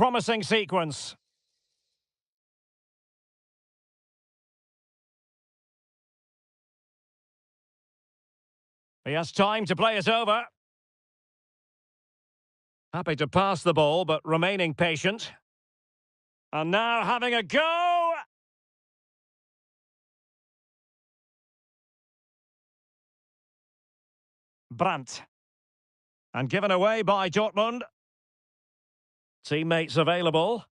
promising sequence. He has time to play it over. Happy to pass the ball, but remaining patient. And now having a go! Brandt. And given away by Dortmund. Teammates available.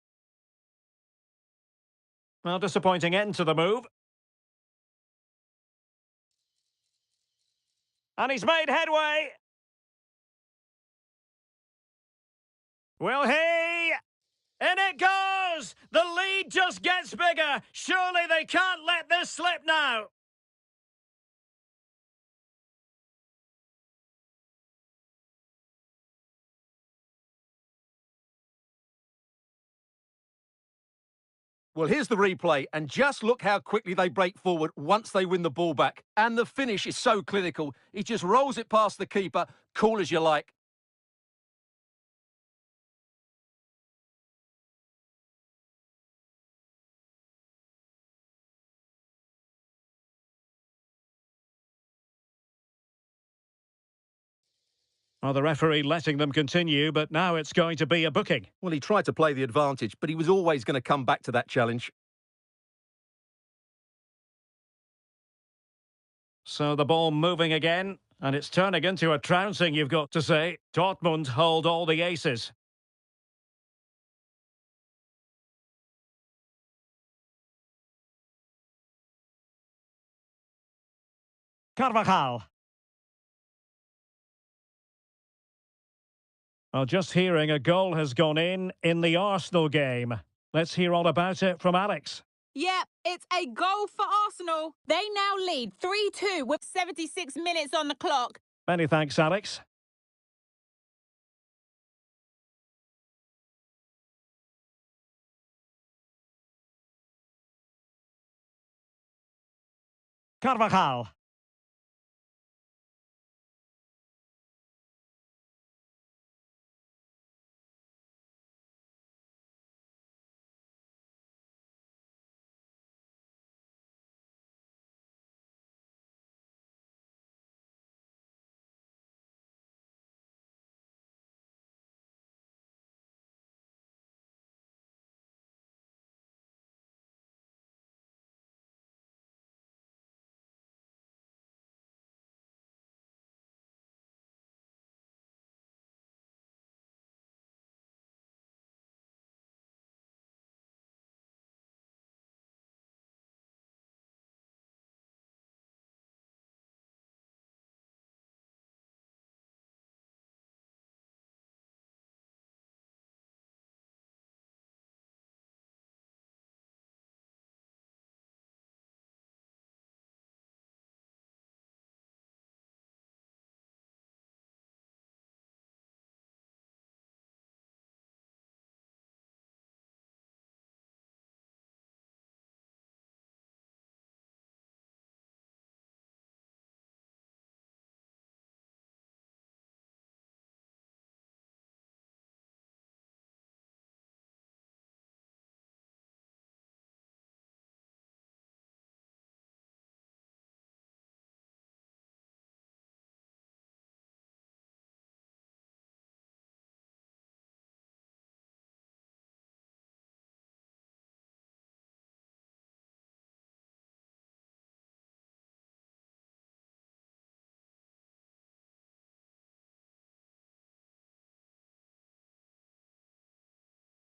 Well, disappointing end to the move. And he's made headway. Will he? In it goes! The lead just gets bigger. Surely they can't let this slip now. Well, here's the replay, and just look how quickly they break forward once they win the ball back. And the finish is so clinical. He just rolls it past the keeper, cool as you like. Well, the referee letting them continue, but now it's going to be a booking. Well, he tried to play the advantage, but he was always going to come back to that challenge. So the ball moving again, and it's turning into a trouncing, you've got to say. Dortmund hold all the aces. Carvajal. Well, just hearing a goal has gone in the Arsenal game. Let's hear all about it from Alex. Yep, it's a goal for Arsenal. They now lead 3-2 with 76 minutes on the clock. Many thanks, Alex. Carvajal.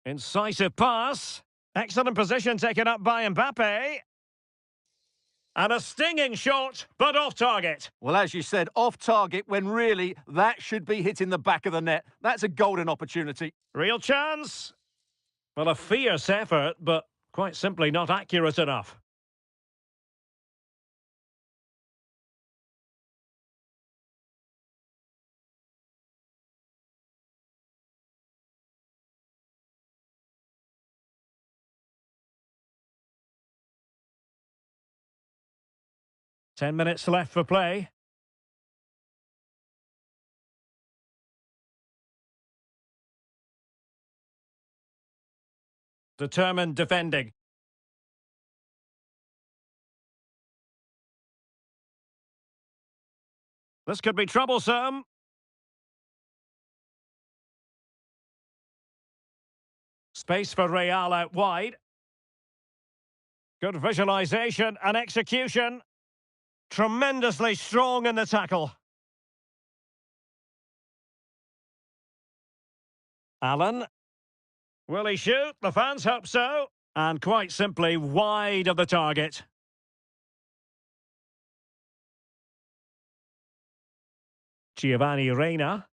Incisive pass. Excellent position taken up by Mbappe. And a stinging shot, but off target. Well, as you said, off target when really that should be hitting the back of the net. That's a golden opportunity. Real chance. Well, a fierce effort, but quite simply not accurate enough. Ten minutes left for play. Determined defending. This could be troublesome. Space for Real out wide. Good visualisation and execution. Tremendously strong in the tackle. Allen. Will he shoot? The fans hope so. And quite simply wide of the target. Giovanni Reina.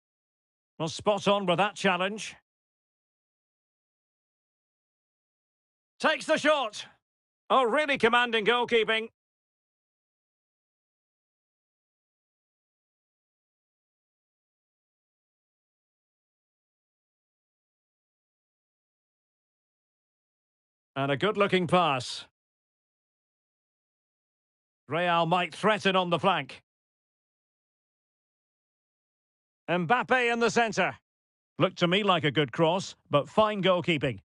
Well, spot on with that challenge. Takes the shot. Oh, really commanding goalkeeping. And a good-looking pass. Real might threaten on the flank. Mbappe in the centre. Looked to me like a good cross, but fine goalkeeping.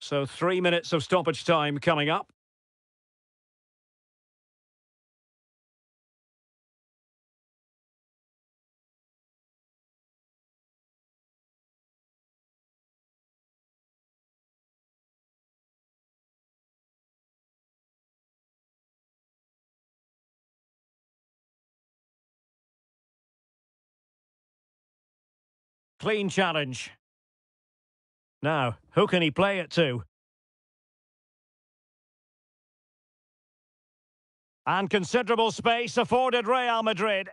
So 3 minutes of stoppage time coming up. Clean challenge. Now, who can he play it to? And considerable space afforded Real Madrid.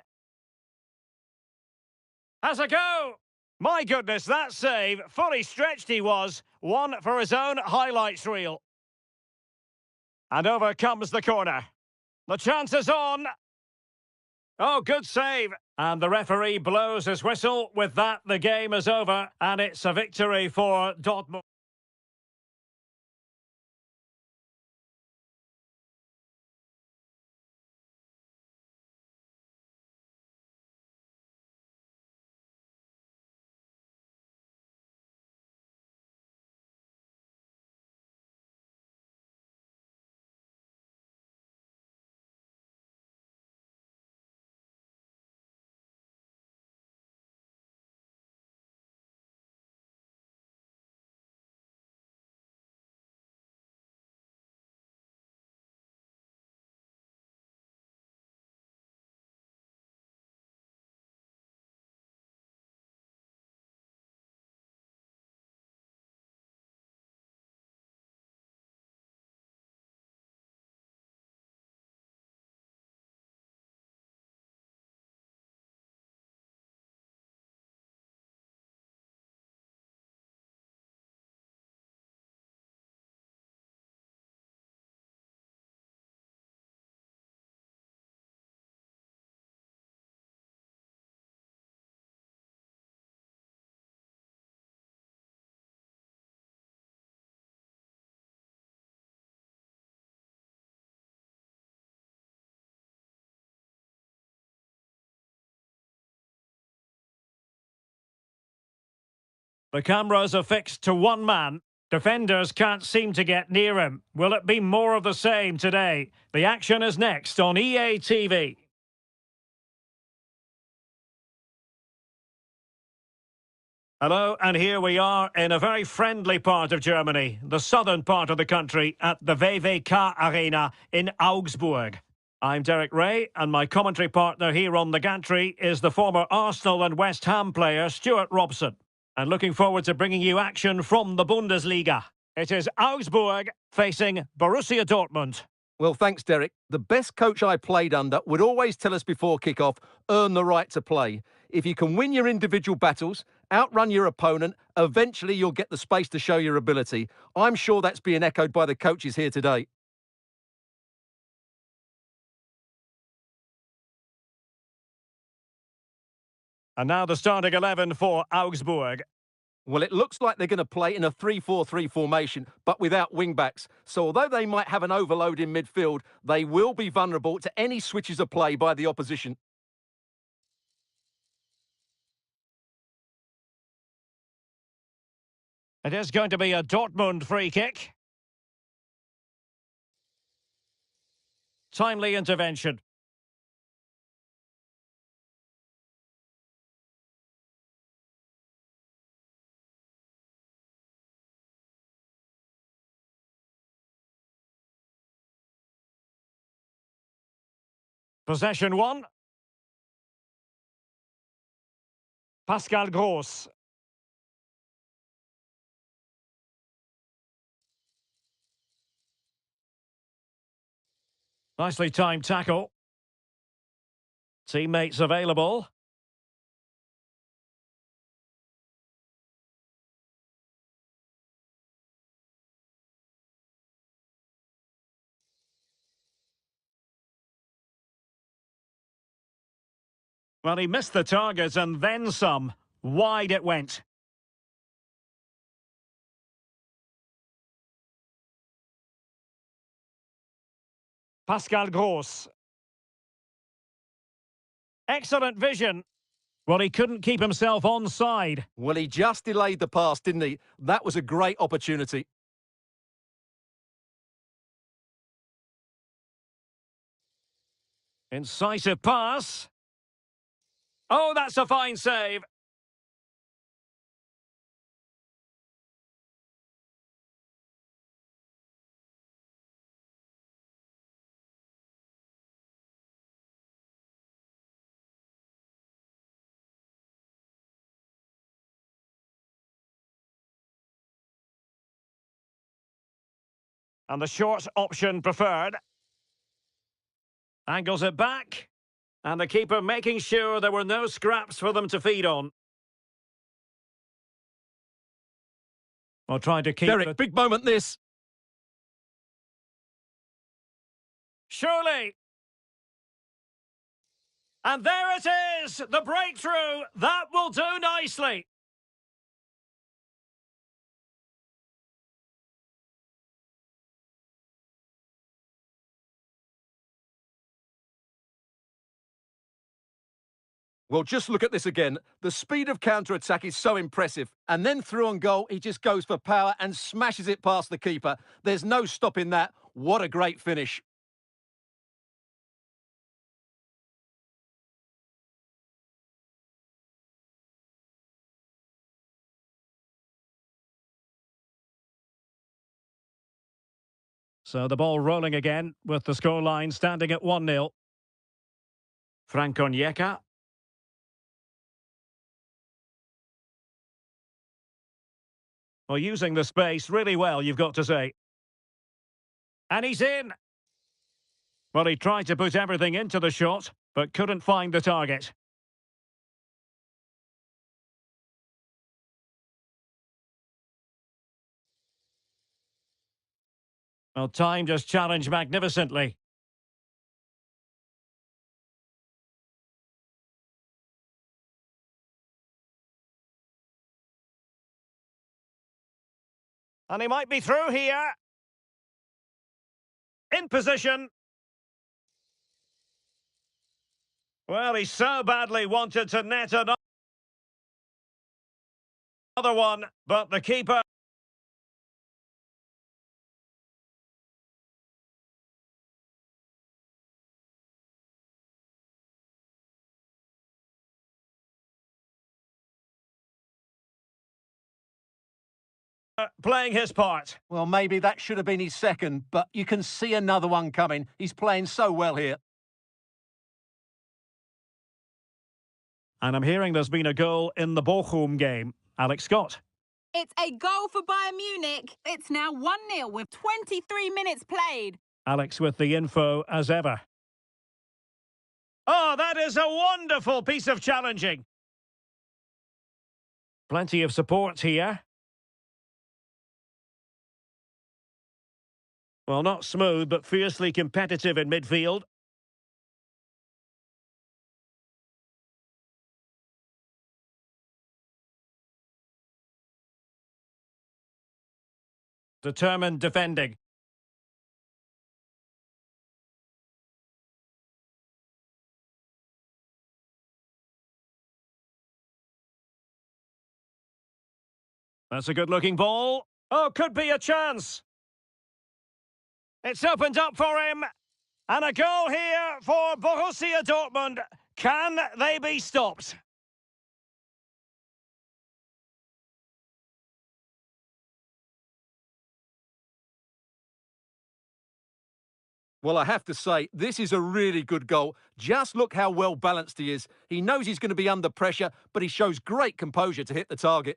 Has a go! My goodness, that save, fully stretched he was. One for his own highlights reel. And over comes the corner. The chance is on. Oh, good save. And the referee blows his whistle. With that, the game is over. And it's a victory for Dortmund. The cameras are fixed to one man. Defenders can't seem to get near him. Will it be more of the same today? The action is next on EA TV. Hello, and here we are in a very friendly part of Germany, the southern part of the country, at the VWK Arena in Augsburg. I'm Derek Ray, and my commentary partner here on the gantry is the former Arsenal and West Ham player Stuart Robson. And looking forward to bringing you action from the Bundesliga. It is Augsburg facing Borussia Dortmund. Well, thanks, Derek. The best coach I played under would always tell us before kick-off, earn the right to play. If you can win your individual battles, outrun your opponent, eventually you'll get the space to show your ability. I'm sure that's being echoed by the coaches here today. And now the starting 11 for Augsburg. Well, it looks like they're going to play in a 3-4-3 formation, but without wing-backs. So although they might have an overload in midfield, they will be vulnerable to any switches of play by the opposition. It is going to be a Dortmund free kick. Timely intervention. Possession one. Pascal Gross. Nicely timed tackle. Teammates available. Well, he missed the target and then some. Wide it went. Pascal Gross. Excellent vision. Well, he couldn't keep himself onside. Well, he just delayed the pass, didn't he? That was a great opportunity. Incisive pass. Oh, that's a fine save. And the short option preferred. Angles it back. And the keeper making sure there were no scraps for them to feed on. Well, trying to keep Derek, big moment this. Surely. And there it is, the breakthrough. That will do nicely. Well, just look at this again. The speed of counter-attack is so impressive. And then through on goal, he just goes for power and smashes it past the keeper. There's no stopping that. What a great finish. So the ball rolling again with the scoreline standing at 1-0. Franco Onyeka. Well, using the space really well, you've got to say. And he's in. Well, he tried to put everything into the shot, but couldn't find the target. Well, timed his challenge magnificently. And he might be through here. In position. Well, he so badly wanted to net another one, but the keeper... playing his part. Well, maybe that should have been his second, but you can see another one coming. He's playing so well here. And I'm hearing there's been a goal in the Bochum game. Alex Scott. It's a goal for Bayern Munich. It's now 1-0 with 23 minutes played. Alex with the info as ever. Oh, that is a wonderful piece of challenging. Plenty of support here. Well, not smooth, but fiercely competitive in midfield. Determined defending. That's a good-looking ball. Oh, could be a chance. It's opened up for him. And a goal here for Borussia Dortmund. Can they be stopped? Well, I have to say, this is a really good goal. Just look how well balanced he is. He knows he's going to be under pressure, but he shows great composure to hit the target.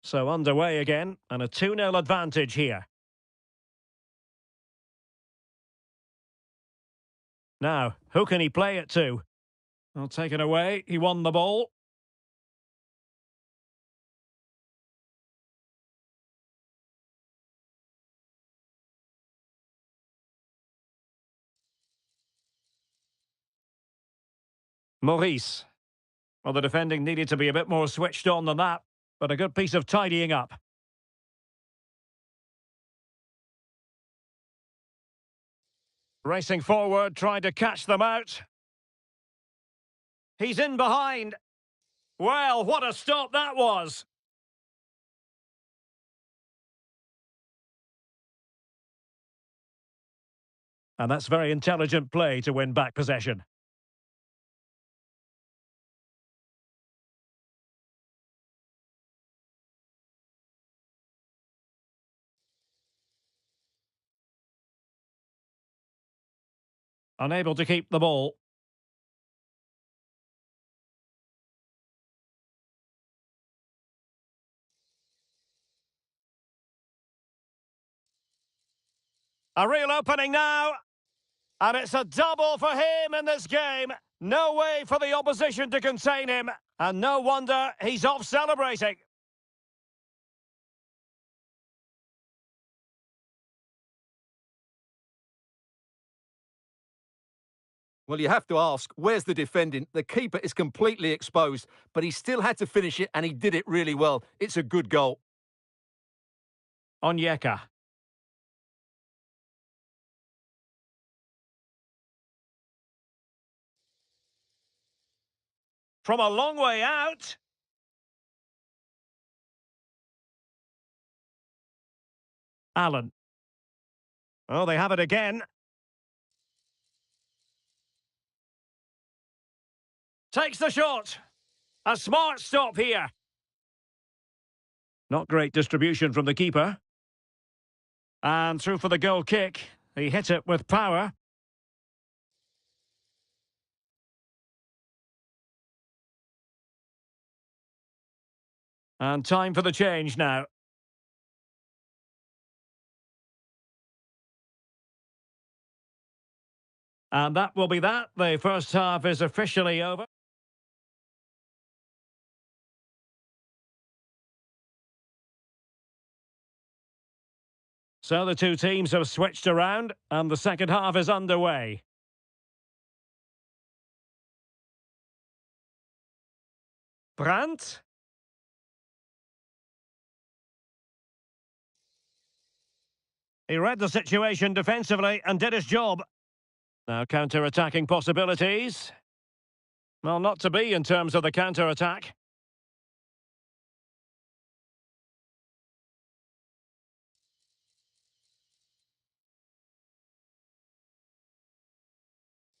So underway again, and a 2-0 advantage here. Now, who can he play it to? Well, taken away, he won the ball. Maurice. Well, the defending needed to be a bit more switched on than that, but a good piece of tidying up. Racing forward, trying to catch them out. He's in behind. Well, what a stop that was. And that's very intelligent play to win back possession. Unable to keep the ball. A real opening now. And it's a double for him in this game. No way for the opposition to contain him. And no wonder he's off celebrating. Well, you have to ask, where's the defending? The keeper is completely exposed, but he still had to finish it, and he did it really well. It's a good goal. Onyeka. From a long way out. Allen. Oh, they have it again. Takes the shot. A smart stop here. Not great distribution from the keeper. And through for the goal kick. He hit it with power. And time for the change now. And that will be that. The first half is officially over. So the two teams have switched around, and the second half is underway. Brandt. He read the situation defensively and did his job. Now counter-attacking possibilities. Well, not to be in terms of the counter-attack.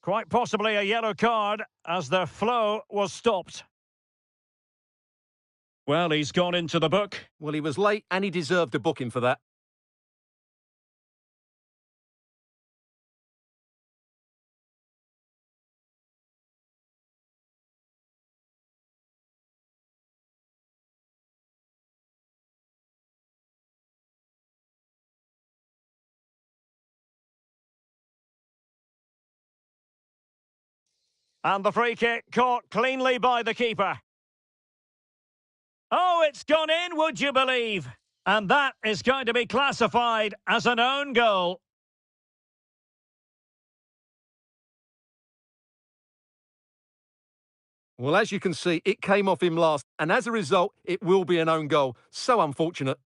Quite possibly a yellow card as the flow was stopped. Well, he's gone into the book. Well, he was late, and he deserved a booking for that. And the free kick caught cleanly by the keeper. Oh, it's gone in, would you believe? And that is going to be classified as an own goal. Well, as you can see, it came off him last, and as a result, it will be an own goal. So unfortunate.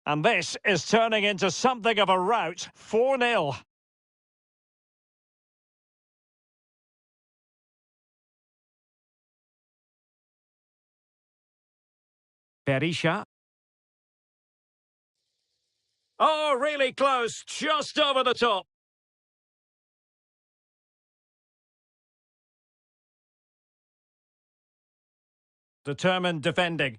And this is turning into something of a rout. 4-0. Berisha. Oh, really close. Just over the top. Determined defending.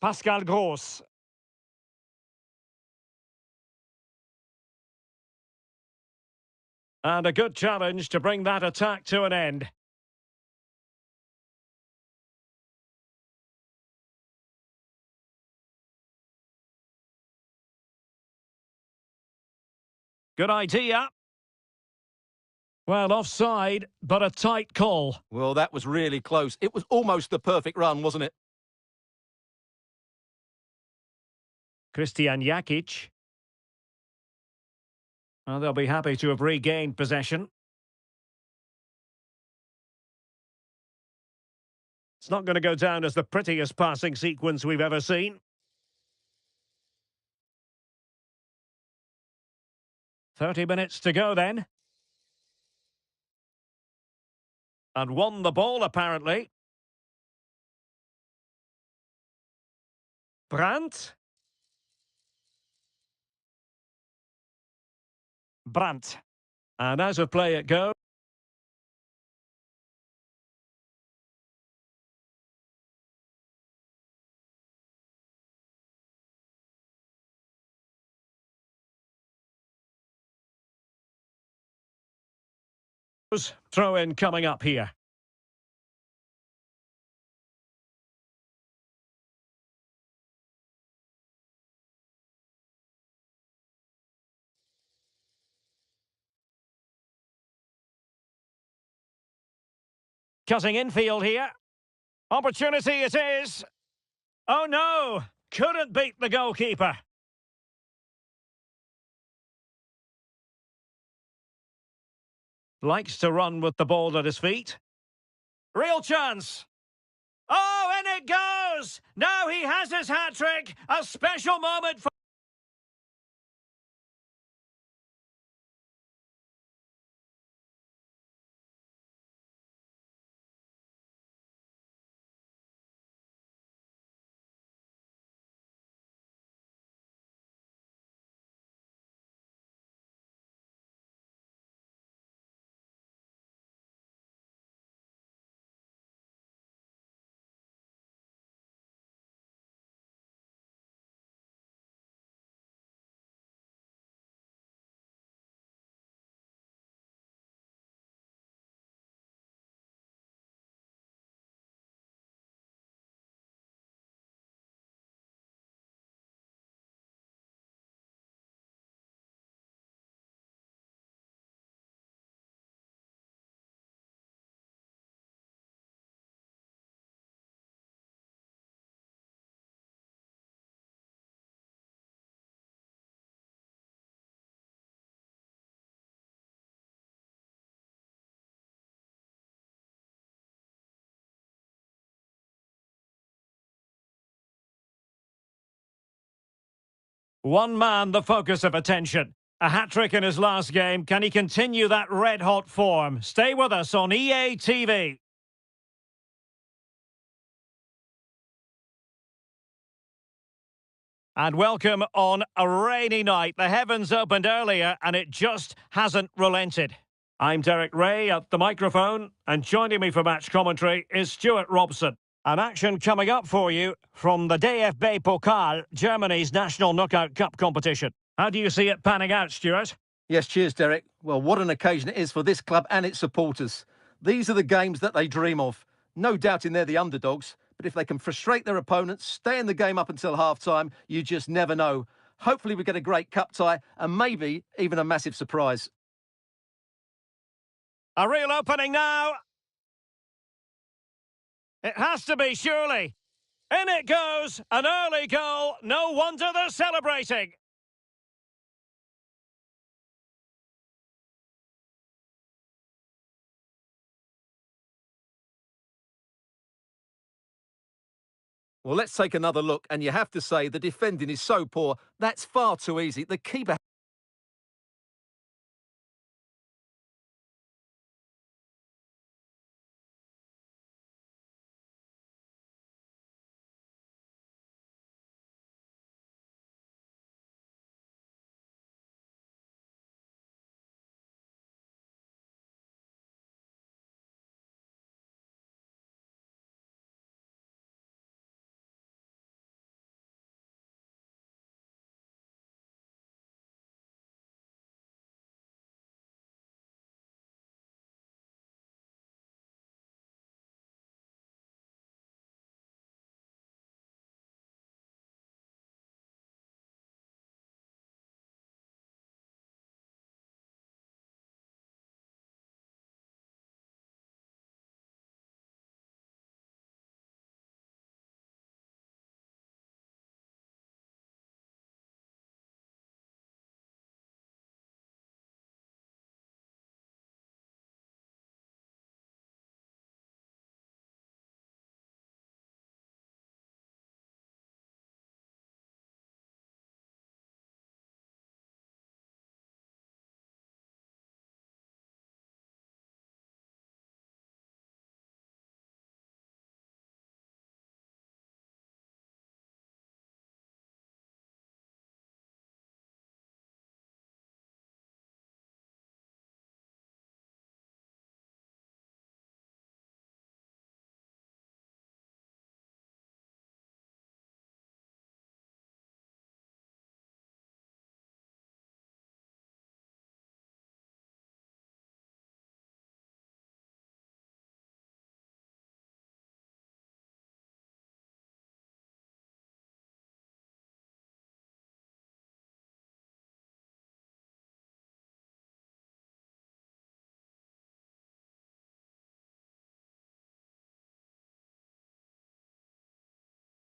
Pascal Gross. And a good challenge to bring that attack to an end. Good idea. Well, offside, but a tight call. Well, that was really close. It was almost the perfect run, wasn't it? Christian Jakic. Well, they'll be happy to have regained possession. It's not going to go down as the prettiest passing sequence we've ever seen. 30 minutes to go then. And won the ball, apparently. Brandt. Brandt. And out of play it goes. Throw in coming up here. Cutting infield here. Opportunity it is. Oh no! Couldn't beat the goalkeeper. Likes to run with the ball at his feet. Real chance. Oh, and it goes! Now he has his hat-trick. A special moment for... One man, the focus of attention. A hat-trick in his last game. Can he continue that red-hot form? Stay with us on EA TV. And welcome on a rainy night. The heavens opened earlier and it just hasn't relented. I'm Derek Ray at the microphone, and joining me for match commentary is Stuart Robson. An action coming up for you from the DFB Pokal, Germany's national knockout cup competition. How do you see it panning out, Stuart? Yes, cheers, Derek. Well, what an occasion it is for this club and its supporters. These are the games that they dream of. No doubting they're the underdogs, but if they can frustrate their opponents, stay in the game up until half-time, you just never know. Hopefully we get a great cup tie and maybe even a massive surprise. A real opening now. It has to be, surely. In it goes, an early goal. No wonder they're celebrating. Well, let's take another look, and you have to say the defending is so poor. That's far too easy. The keeper...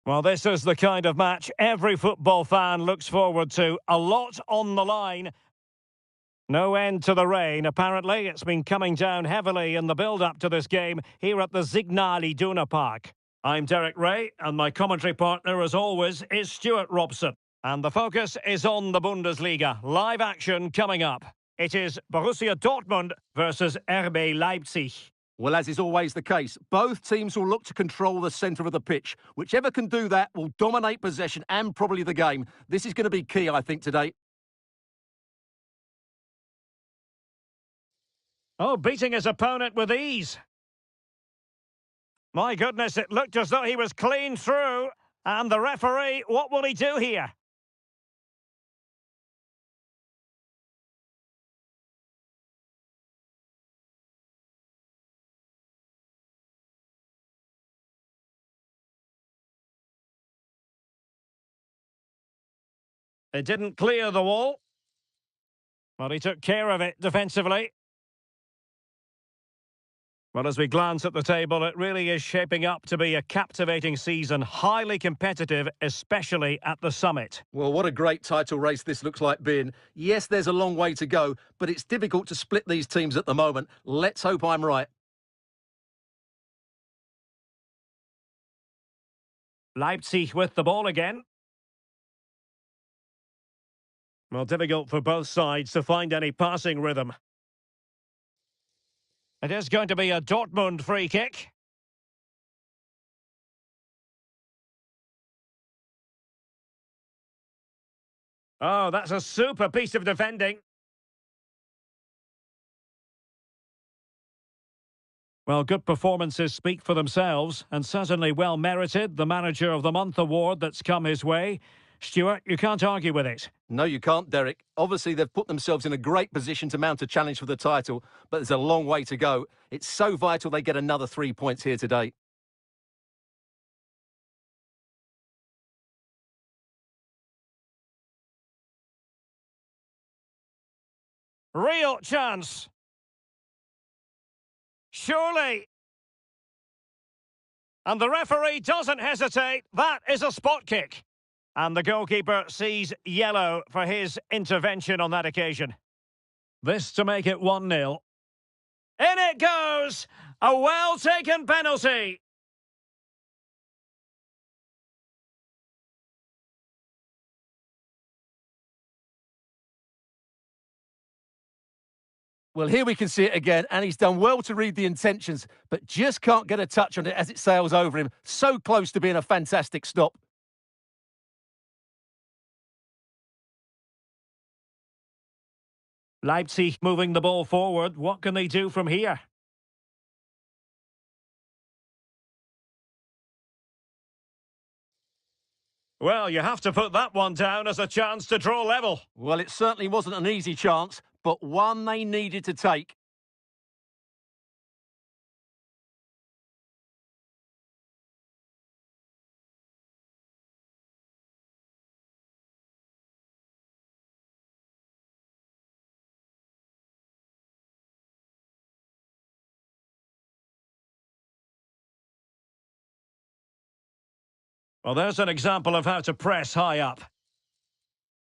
Well, this is the kind of match every football fan looks forward to. A lot on the line. No end to the rain, apparently. It's been coming down heavily in the build-up to this game here at the Signal Iduna Park. I'm Derek Ray, and my commentary partner, as always, is Stuart Robson. And the focus is on the Bundesliga. Live action coming up. It is Borussia Dortmund versus RB Leipzig. Well, as is always the case, both teams will look to control the centre of the pitch. Whichever can do that will dominate possession and probably the game. This is going to be key, I think, today. Oh, beating his opponent with ease. My goodness, it looked as though he was clean through. And the referee, what will he do here? It didn't clear the wall, but he took care of it defensively. Well, as we glance at the table, it really is shaping up to be a captivating season, highly competitive, especially at the summit. Well, what a great title race this looks like being. Yes, there's a long way to go, but it's difficult to split these teams at the moment. Let's hope I'm right. Leipzig with the ball again. Well, difficult for both sides to find any passing rhythm. It is going to be a Dortmund free kick. Oh, that's a super piece of defending. Well, good performances speak for themselves, and certainly well merited. The Manager of the Month award that's come his way. Stuart, you can't argue with it. No, you can't, Derek. Obviously, they've put themselves in a great position to mount a challenge for the title, but there's a long way to go. It's so vital they get another 3 points here today. Real chance. Surely. And the referee doesn't hesitate. That is a spot kick. And the goalkeeper sees yellow for his intervention on that occasion. This to make it 1-0. In it goes! A well-taken penalty. Well, here we can see it again, and he's done well to read the intentions, but just can't get a touch on it as it sails over him. So close to being a fantastic stop. Leipzig moving the ball forward. What can they do from here? Well, you have to put that one down as a chance to draw level. Well, it certainly wasn't an easy chance, but one they needed to take. Well, there's an example of how to press high up.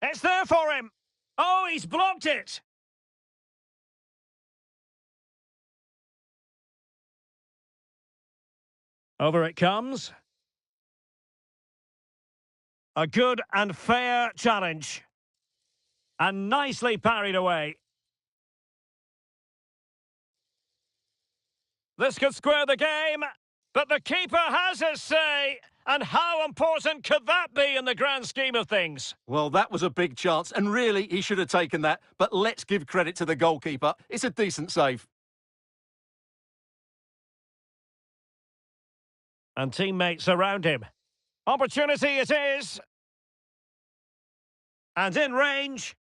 It's there for him. Oh, he's blocked it. Over it comes. A good and fair challenge. And nicely parried away. This could square the game, but the keeper has his say. And how important could that be in the grand scheme of things? Well, that was a big chance, and really, he should have taken that. But let's give credit to the goalkeeper. It's a decent save. And teammates around him. Opportunity it is. And in range.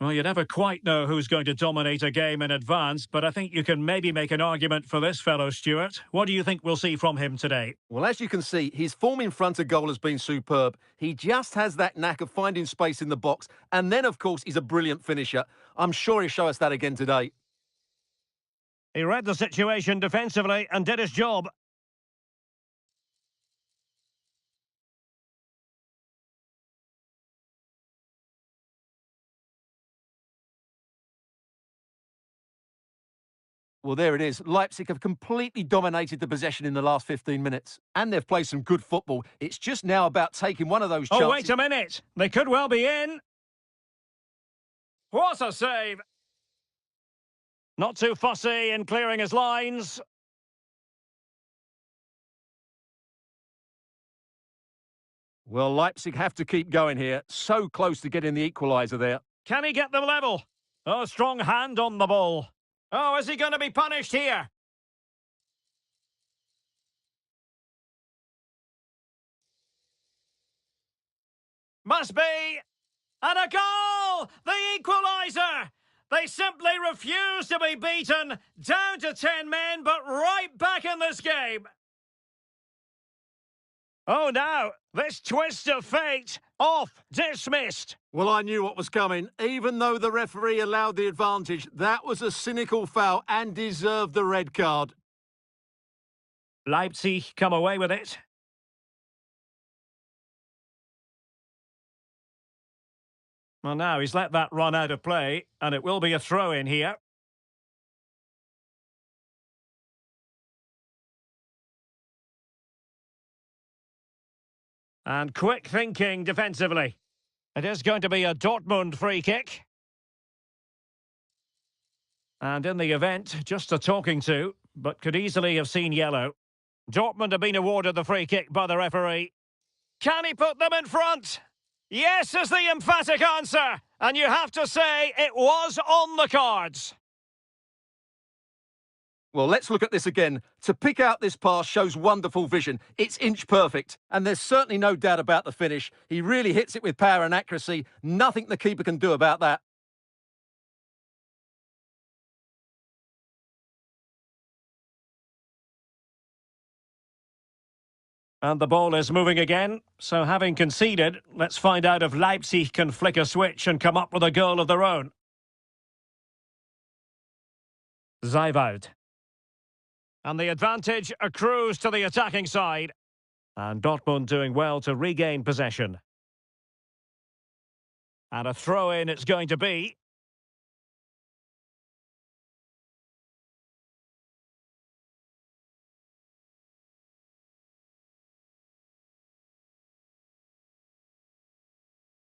Well, you never quite know who's going to dominate a game in advance, but I think you can maybe make an argument for this fellow, Stuart. What do you think we'll see from him today? Well, as you can see, his form in front of goal has been superb. He just has that knack of finding space in the box. And then, of course, he's a brilliant finisher. I'm sure he'll show us that again today. He read the situation defensively and did his job. Well, there it is. Leipzig have completely dominated the possession in the last 15 minutes. And they've played some good football. It's just now about taking one of those chances. Oh, wait a minute. They could well be in. What a save. Not too fussy in clearing his lines. Well, Leipzig have to keep going here. So close to getting the equaliser there. Can he get them level? Oh, strong hand on the ball. Oh, is he going to be punished here? Must be. And a goal! The equaliser! They simply refuse to be beaten. Down to 10 men, but right back in this game. Oh, now, this twist of fate. Off, dismissed. Well, I knew what was coming. Even though the referee allowed the advantage, that was a cynical foul and deserved the red card. Leipzig come away with it. Well, now he's let that run out of play, and it will be a throw-in here. And quick thinking defensively. It is going to be a Dortmund free kick. And in the event, just a talking to, but could easily have seen yellow. Dortmund have been awarded the free kick by the referee. Can he put them in front? Yes is the emphatic answer. And you have to say it was on the cards. Well, let's look at this again. To pick out this pass shows wonderful vision. It's inch perfect, and there's certainly no doubt about the finish. He really hits it with power and accuracy. Nothing the keeper can do about that. And the ball is moving again. So having conceded, let's find out if Leipzig can flick a switch and come up with a goal of their own. Zijvoud. And the advantage accrues to the attacking side. And Dortmund doing well to regain possession. And a throw-in it's going to be.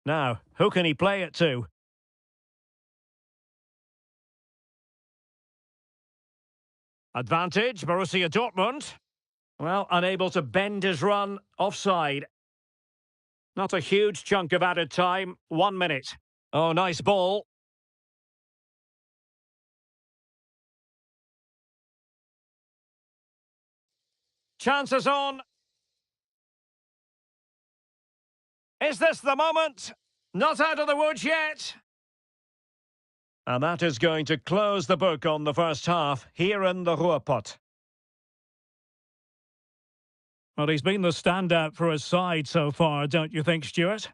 Now, who can he play it to? Advantage, Borussia Dortmund. Well, unable to bend his run, offside. Not a huge chunk of added time, 1 minute. Oh, nice ball. Chances on. Is this the moment? Not out of the woods yet. And that is going to close the book on the first half here in the Ruhrpott. Well, he's been the standout for his side so far, don't you think, Stuart?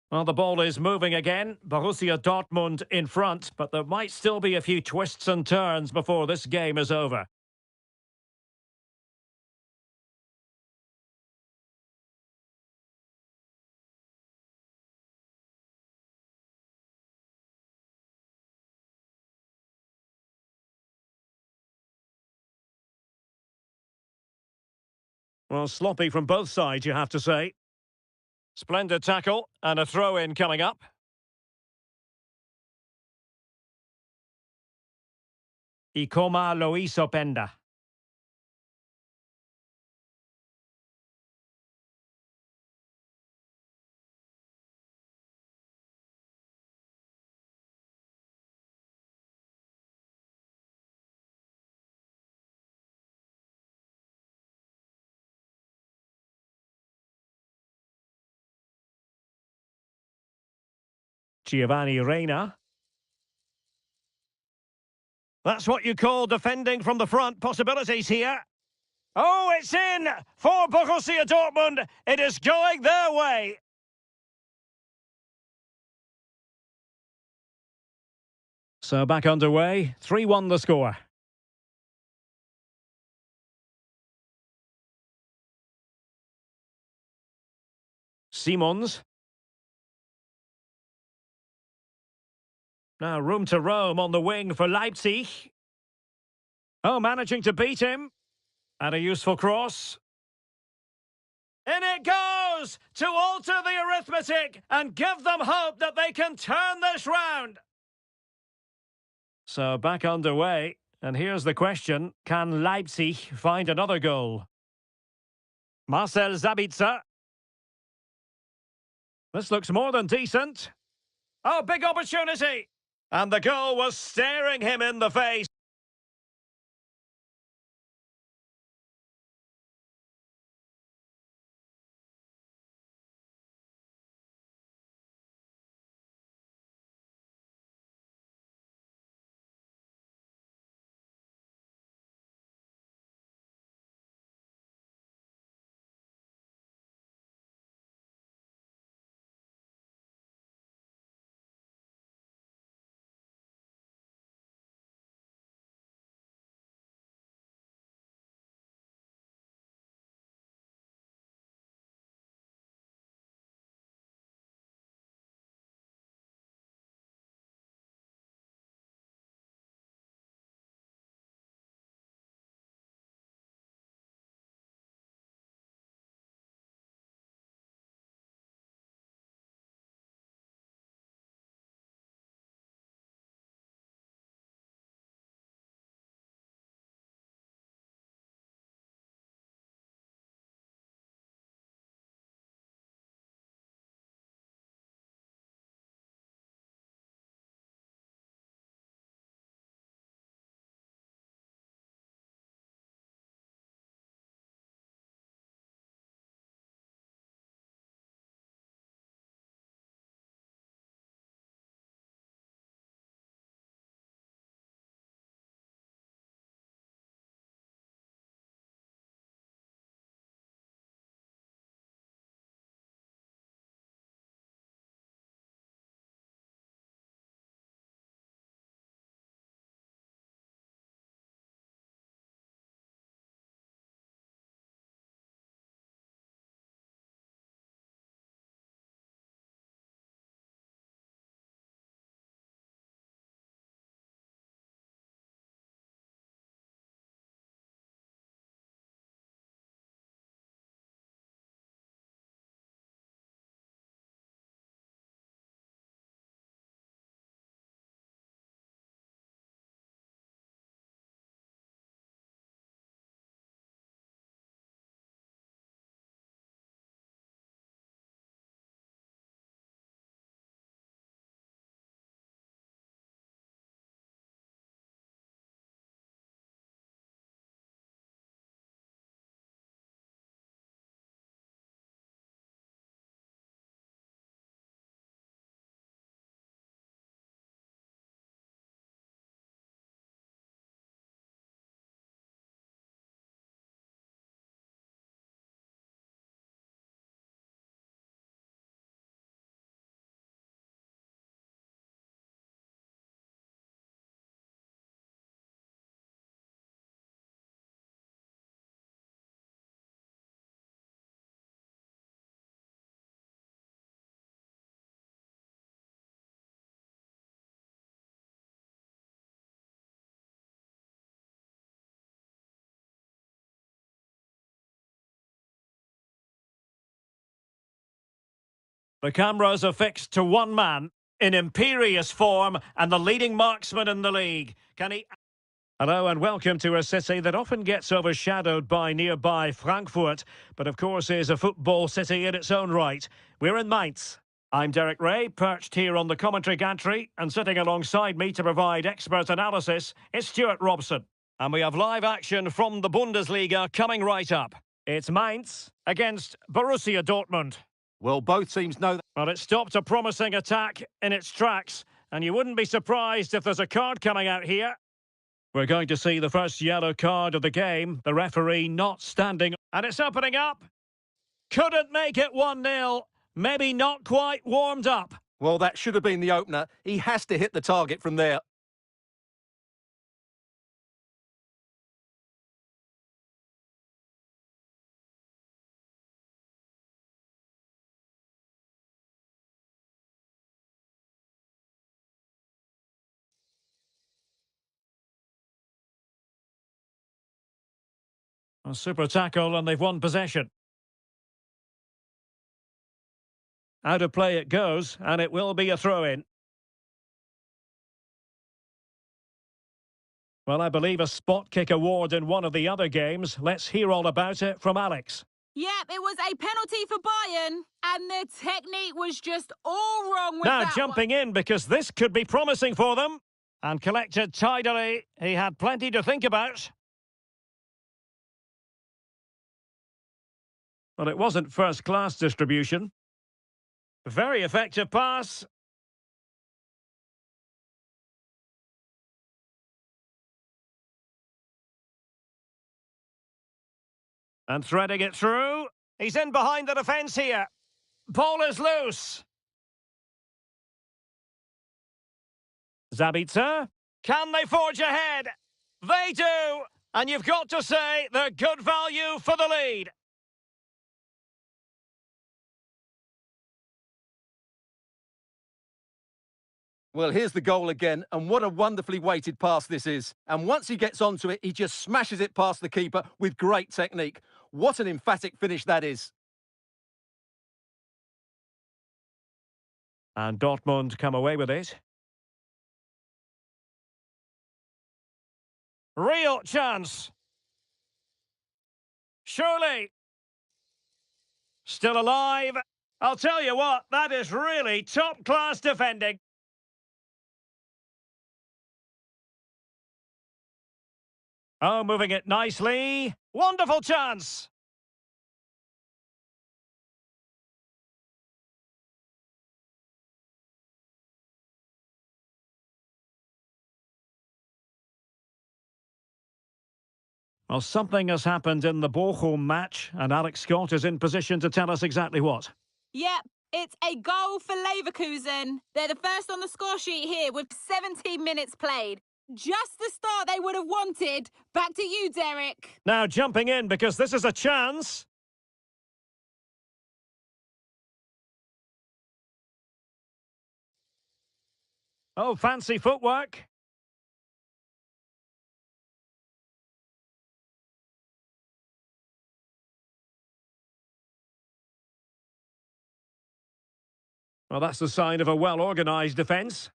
Well, the ball is moving again. Borussia Dortmund in front, but there might still be a few twists and turns before this game is over. Well, sloppy from both sides, you have to say. Splendid tackle and a throw-in coming up. Ikoma Lois Openda. Giovanni Reina. That's what you call defending from the front. Possibilities here. Oh, it's in for Borussia Dortmund. It is going their way. So back underway. 3-1 the score. Simons. Now room to roam on the wing for Leipzig. Oh, managing to beat him. And a useful cross. In it goes to alter the arithmetic and give them hope that they can turn this round. So back underway. And here's the question. Can Leipzig find another goal? Marcel Sabitzer. This looks more than decent. Oh, big opportunity. And the goal was staring him in the face. The cameras are fixed to one man in imperious form and the leading marksman in the league. Can he... Hello and welcome to a city that often gets overshadowed by nearby Frankfurt, but of course is a football city in its own right. We're in Mainz. I'm Derek Ray, perched here on the commentary gantry, and sitting alongside me to provide expert analysis is Stuart Robson. And we have live action from the Bundesliga coming right up. It's Mainz against Borussia Dortmund. Well, both teams know that. Well, it stopped a promising attack in its tracks, and you wouldn't be surprised if there's a card coming out here. We're going to see the first yellow card of the game, the referee not standing. And it's opening up. Couldn't make it 1-0. Maybe not quite warmed up. Well, that should have been the opener. He has to hit the target from there. A super tackle and they've won possession. Out of play it goes, and it will be a throw-in. Well, I believe a spot kick award in one of the other games. Let's hear all about it from Alex. Yep, it was a penalty for Bayern, and the technique was just all wrong with now that jumping in because this could be promising for them. And collected tidily. He had plenty to think about. Well, it wasn't first-class distribution. Very effective pass. And threading it through. He's in behind the defence here. Ball is loose. Zabitzer. Can they forge ahead? They do. And you've got to say they're good value for the lead. Well, here's the goal again, and what a wonderfully weighted pass this is. And once he gets onto it, he just smashes it past the keeper with great technique. What an emphatic finish that is. And Dortmund come away with it. Real chance. Surely. Still alive. I'll tell you what, that is really top-class defending. Oh, moving it nicely. Wonderful chance. Well, something has happened in the Bochum match, and Alex Scott is in position to tell us exactly what. Yep, it's a goal for Leverkusen. They're the first on the score sheet here with 17 minutes played. Just the start they would have wanted. Back to you, Derek. Now jumping in because this is a chance. Oh, fancy footwork. Well, that's the sign of a well-organised defence.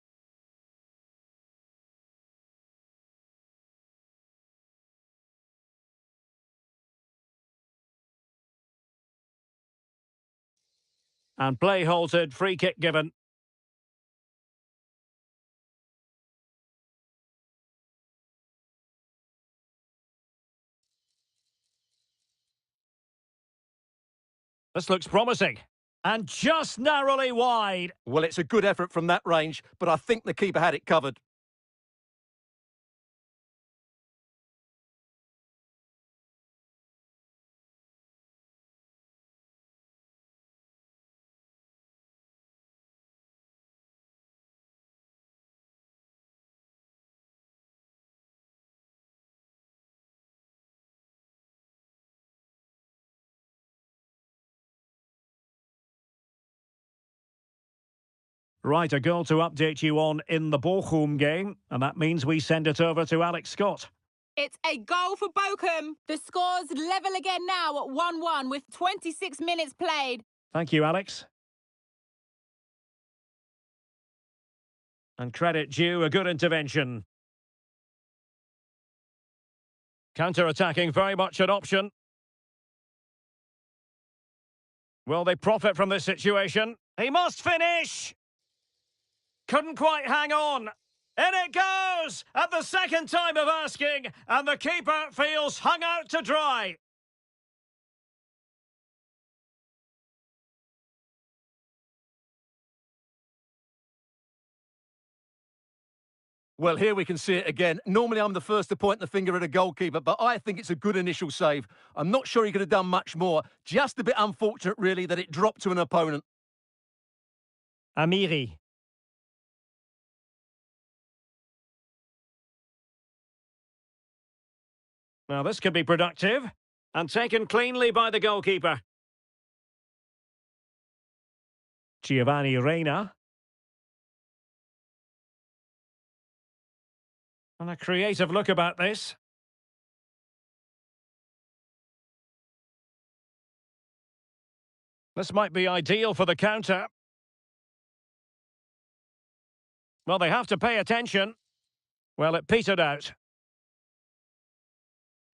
And play halted, free kick given. This looks promising. And just narrowly wide. Well, it's a good effort from that range, but I think the keeper had it covered. Right, a goal to update you on in the Bochum game, and that means we send it over to Alex Scott. It's a goal for Bochum. The score's level again now at 1-1 with 26 minutes played. Thank you, Alex. And credit due, a good intervention. Counter-attacking, very much an option. Will they profit from this situation? He must finish! Couldn't quite hang on. In it goes! At the second time of asking, and the keeper feels hung out to dry. Well, here we can see it again. Normally, I'm the first to point the finger at a goalkeeper, but I think it's a good initial save. I'm not sure he could have done much more. Just a bit unfortunate, really, that it dropped to an opponent. Amiri. Now, this could be productive. And taken cleanly by the goalkeeper. Giovanni Reina. And a creative look about this. This might be ideal for the counter. Well, they have to pay attention. Well, it petered out.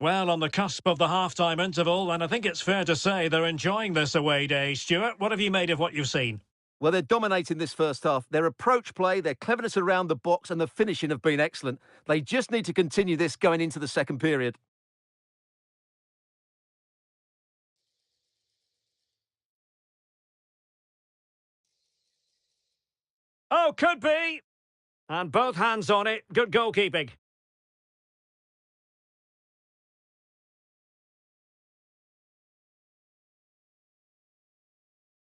Well, on the cusp of the half-time interval, and I think it's fair to say they're enjoying this away day. Stuart, what have you made of what you've seen? Well, they're dominating this first half. Their approach play, their cleverness around the box and the finishing have been excellent. They just need to continue this going into the second period. Oh, could be! And both hands on it. Good goalkeeping.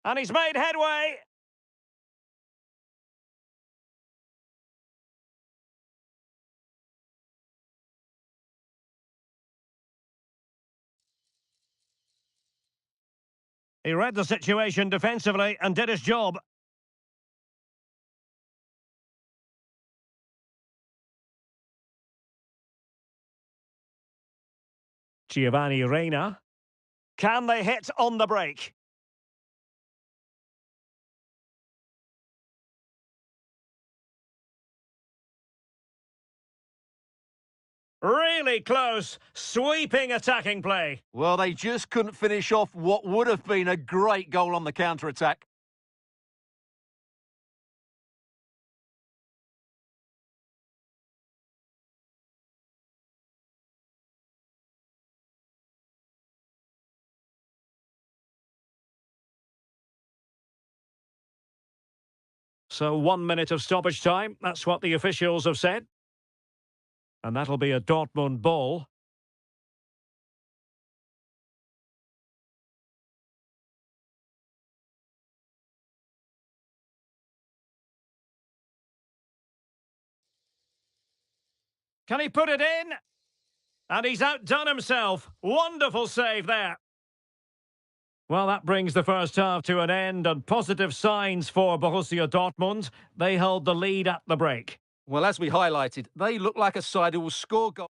And he's made headway. He read the situation defensively and did his job. Giovanni Reina. Can they hit on the break? Really close, sweeping attacking play. Well, they just couldn't finish off what would have been a great goal on the counter-attack. So 1 minute of stoppage time, that's what the officials have said. And that'll be a Dortmund ball. Can he put it in? And he's outdone himself. Wonderful save there. Well, that brings the first half to an end, and positive signs for Borussia Dortmund. They held the lead at the break. Well, as we highlighted, they look like a side who will score goals.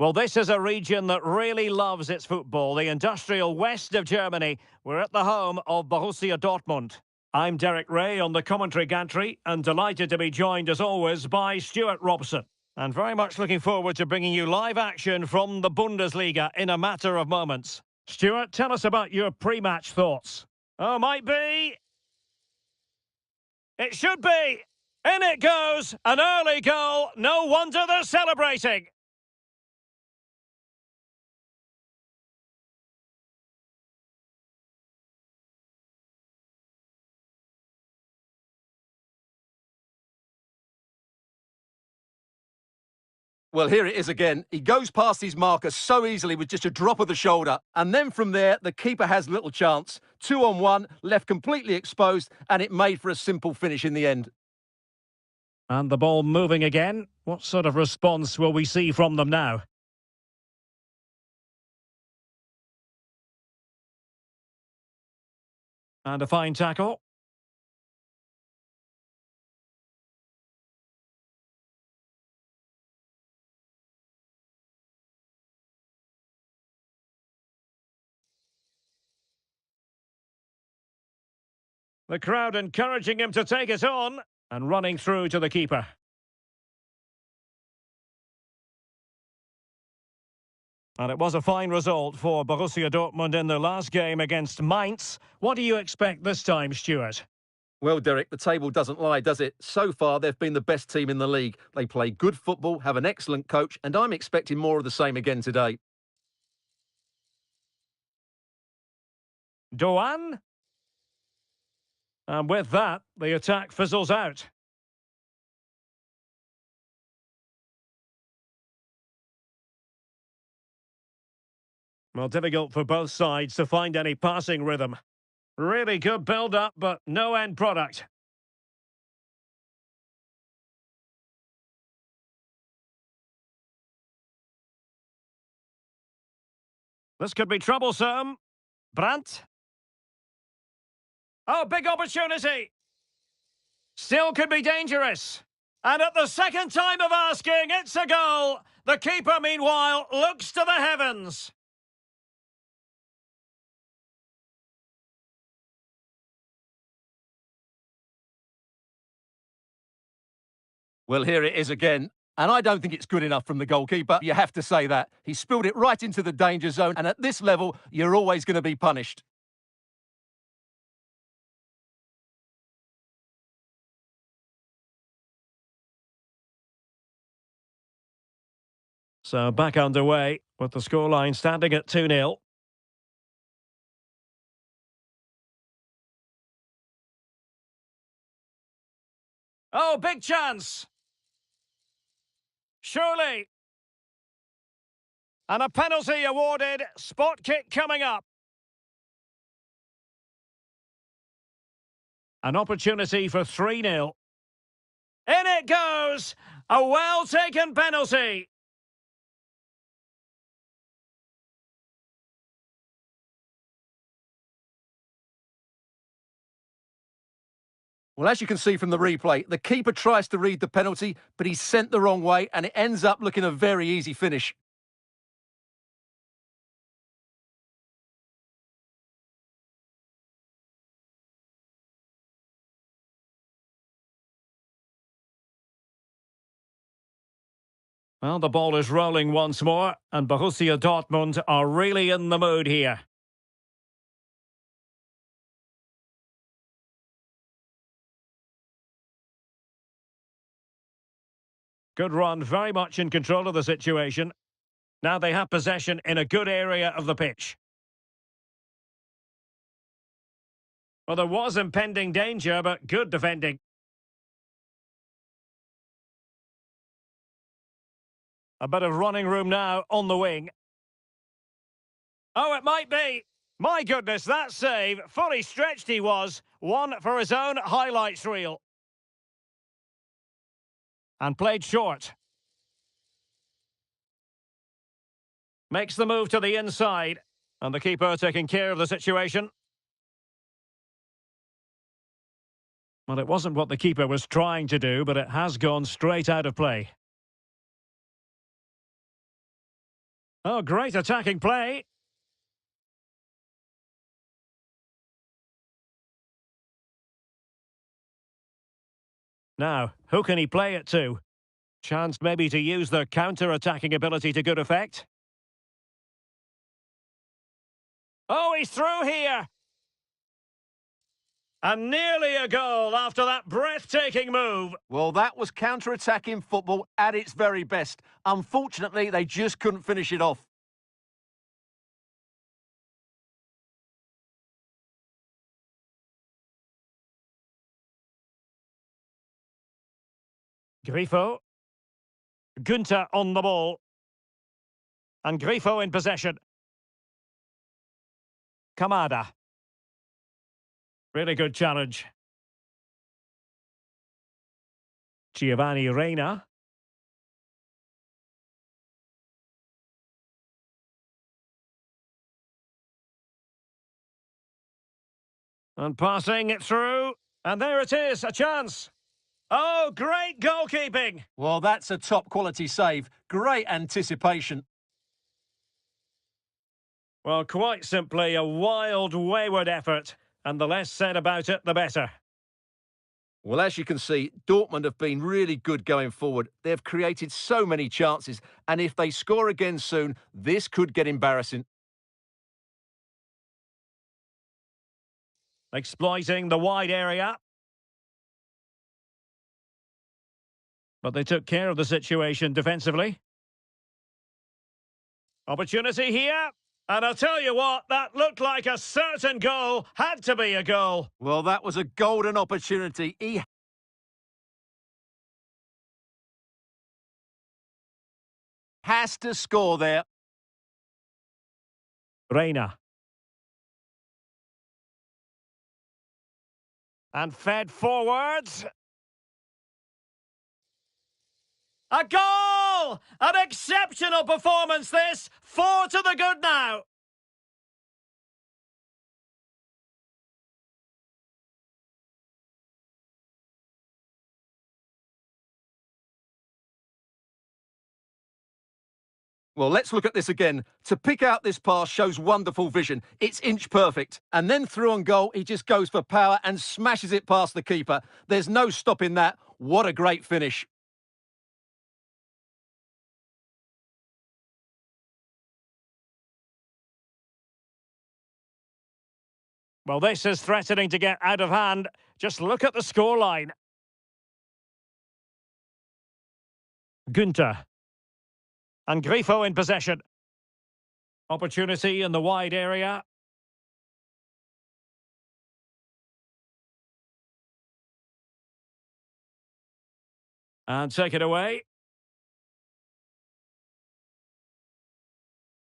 Well, this is a region that really loves its football, the industrial west of Germany. We're at the home of Borussia Dortmund. I'm Derek Ray on the commentary gantry and delighted to be joined as always by Stuart Robson. And very much looking forward to bringing you live action from the Bundesliga in a matter of moments. Stuart, tell us about your pre-match thoughts. Oh, might be. It should be. In it goes. An early goal. No wonder they're celebrating. Well, here it is again. He goes past his marker so easily with just a drop of the shoulder. And then from there, the keeper has little chance. 2-on-1, left completely exposed, and it made for a simple finish in the end. And the ball moving again. What sort of response will we see from them now? And a fine tackle. The crowd encouraging him to take it on and running through to the keeper. And it was a fine result for Borussia Dortmund in their last game against Mainz. What do you expect this time, Stuart? Well, Derek, the table doesn't lie, does it? So far, they've been the best team in the league. They play good football, have an excellent coach, and I'm expecting more of the same again today. Doan? And with that, the attack fizzles out. Well, difficult for both sides to find any passing rhythm. Really good build-up, but no end product. This could be troublesome. Brandt. Oh, big opportunity. Still could be dangerous. And at the second time of asking, it's a goal. The keeper, meanwhile, looks to the heavens. Well, here it is again. And I don't think it's good enough from the goalkeeper. You have to say that. He spilled it right into the danger zone. And at this level, you're always going to be punished. So back underway with the scoreline standing at 2-0. Oh, big chance. Surely. And a penalty awarded. Spot kick coming up. An opportunity for 3-0. In it goes. A well-taken penalty. Well, as you can see from the replay, the keeper tries to read the penalty, but he's sent the wrong way, and it ends up looking a very easy finish. Well, the ball is rolling once more, and Borussia Dortmund are really in the mood here. Good run, very much in control of the situation. Now they have possession in a good area of the pitch. Well, there was impending danger, but good defending. A bit of running room now on the wing. Oh, it might be. My goodness, that save. Fully stretched he was. One for his own highlights reel. And played short. Makes the move to the inside. And the keeper taking care of the situation. Well, it wasn't what the keeper was trying to do, but it has gone straight out of play. Oh, great attacking play. Now, who can he play it to? Chance maybe to use their counter-attacking ability to good effect. Oh, he's through here! And nearly a goal after that breathtaking move. Well, that was counter-attacking football at its very best. Unfortunately, they just couldn't finish it off. Grifo. Gunter on the ball. And Grifo in possession. Kamada. Really good challenge. Giovanni Reina. And passing it through. And there it is, a chance. Oh, great goalkeeping. Well, that's a top-quality save. Great anticipation. Well, quite simply a wild, wayward effort. And the less said about it, the better. Well, as you can see, Dortmund have been really good going forward. They've created so many chances, and if they score again soon, this could get embarrassing. Exploiting the wide area. But they took care of the situation defensively. Opportunity here. And I'll tell you what, that looked like a certain goal. Had to be a goal. Well, that was a golden opportunity. He has to score there. Reina. And fed forwards. A goal! An exceptional performance this. 4 to the good now. Well, let's look at this again. To pick out this pass shows wonderful vision. It's inch perfect. And then through on goal, he just goes for power and smashes it past the keeper. There's no stopping that. What a great finish. Well, this is threatening to get out of hand. Just look at the scoreline. Gunter. And Grifo in possession. Opportunity in the wide area. And take it away.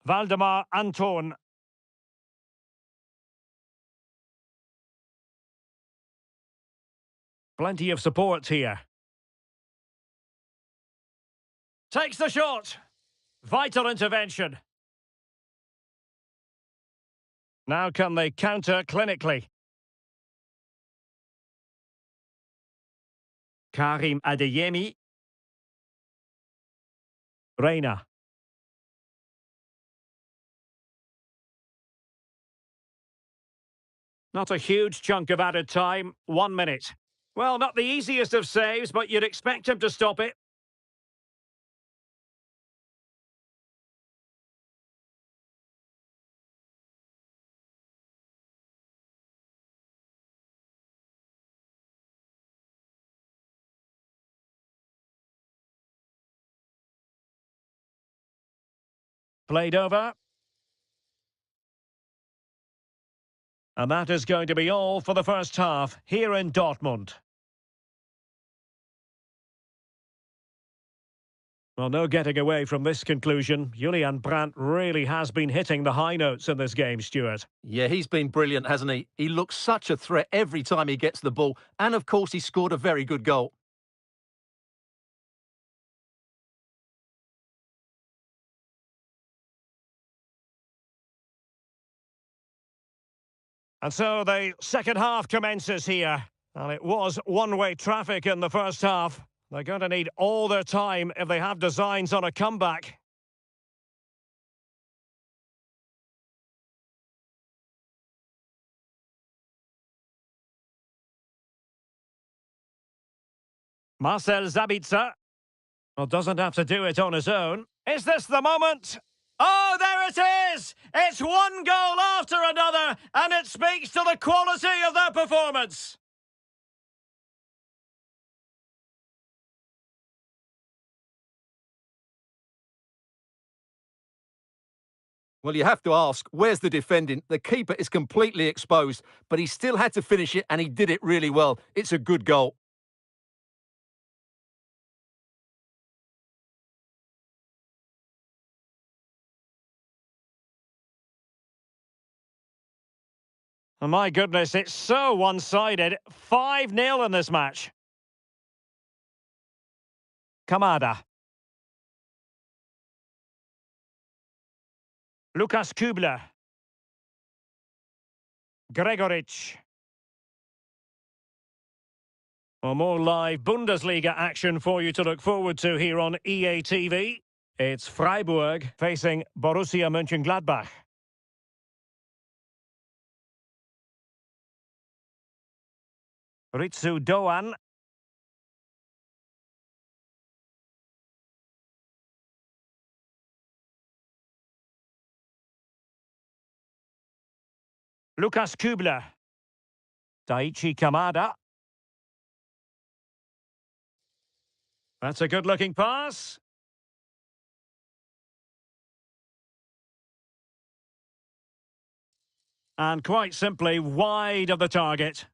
Valdemar Anton. Plenty of support here. Takes the shot. Vital intervention. Now can they counter clinically? Karim Adeyemi. Reina. Not a huge chunk of added time. 1 minute. Well, not the easiest of saves, but you'd expect him to stop it. Played over. And that is going to be all for the first half here in Dortmund. Well, no getting away from this conclusion. Julian Brandt really has been hitting the high notes in this game, Stuart. Yeah, he's been brilliant, hasn't he? He looks such a threat every time he gets the ball. And, of course, he scored a very good goal. And so the second half commences here. And it was one-way traffic in the first half. They're going to need all their time if they have designs on a comeback. Marcel Zabitzer. Well, doesn't have to do it on his own. Is this the moment? Oh, there it is! It's one goal after another, and it speaks to the quality of their performance. Well, you have to ask, where's the defending? The keeper is completely exposed, but he still had to finish it, and he did it really well. It's a good goal. Oh, my goodness, it's so one-sided. 5-0 in this match. Kamada. Lukas Kubler. Gregoric. Well, more live Bundesliga action for you to look forward to here on EA TV. It's Freiburg facing Borussia Mönchengladbach. Ritsu Doan. Lukas Kubler. Daichi Kamada. That's a good-looking pass. And quite simply, wide of the target.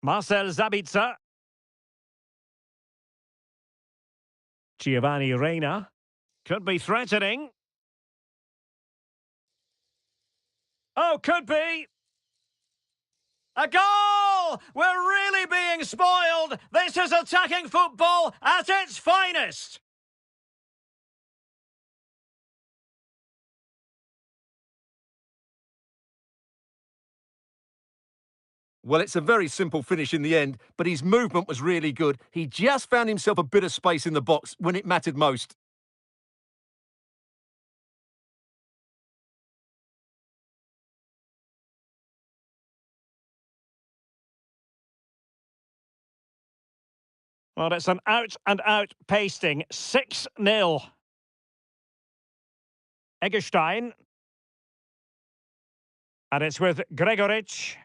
Marcel Zabitzer. Giovanni Reina. Could be threatening. Oh, could be. A goal! We're really being spoiled. This is attacking football at its finest. Well, it's a very simple finish in the end, but his movement was really good. He just found himself a bit of space in the box when it mattered most. Well, it's an out-and-out pasting. 6-0. Eggestein. And it's with Gregoric.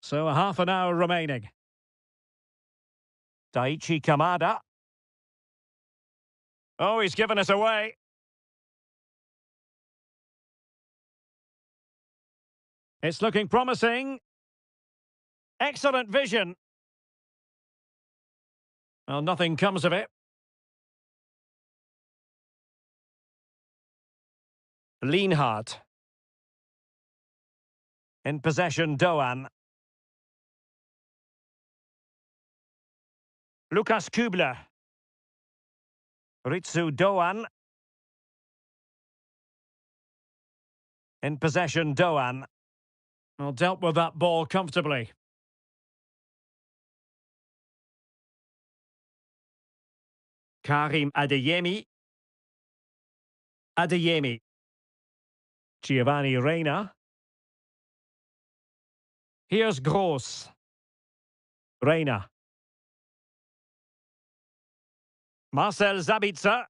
So a half an hour remaining. Daichi Kamada. Oh, he's given us away. It's looking promising. Excellent vision. Well, nothing comes of it. Lienhardt. In possession, Doan. Lukas Kubler. Ritsu Doan. In possession, Doan. Well, dealt with that ball comfortably. Karim Adeyemi. Adeyemi. Giovanni Reina. Here's Gross. Reina. Marcel Zabitzer.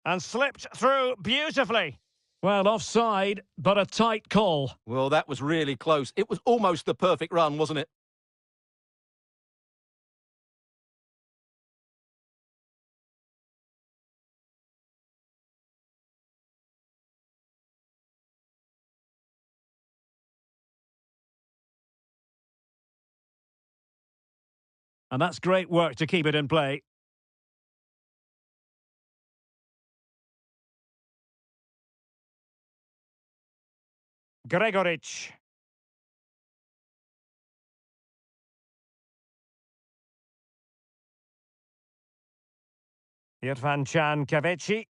And slipped through beautifully. Well, offside, but a tight call. Well, that was really close. It was almost the perfect run, wasn't it? And that's great work to keep it in play. Gregoric. Irfan Can Kavechi.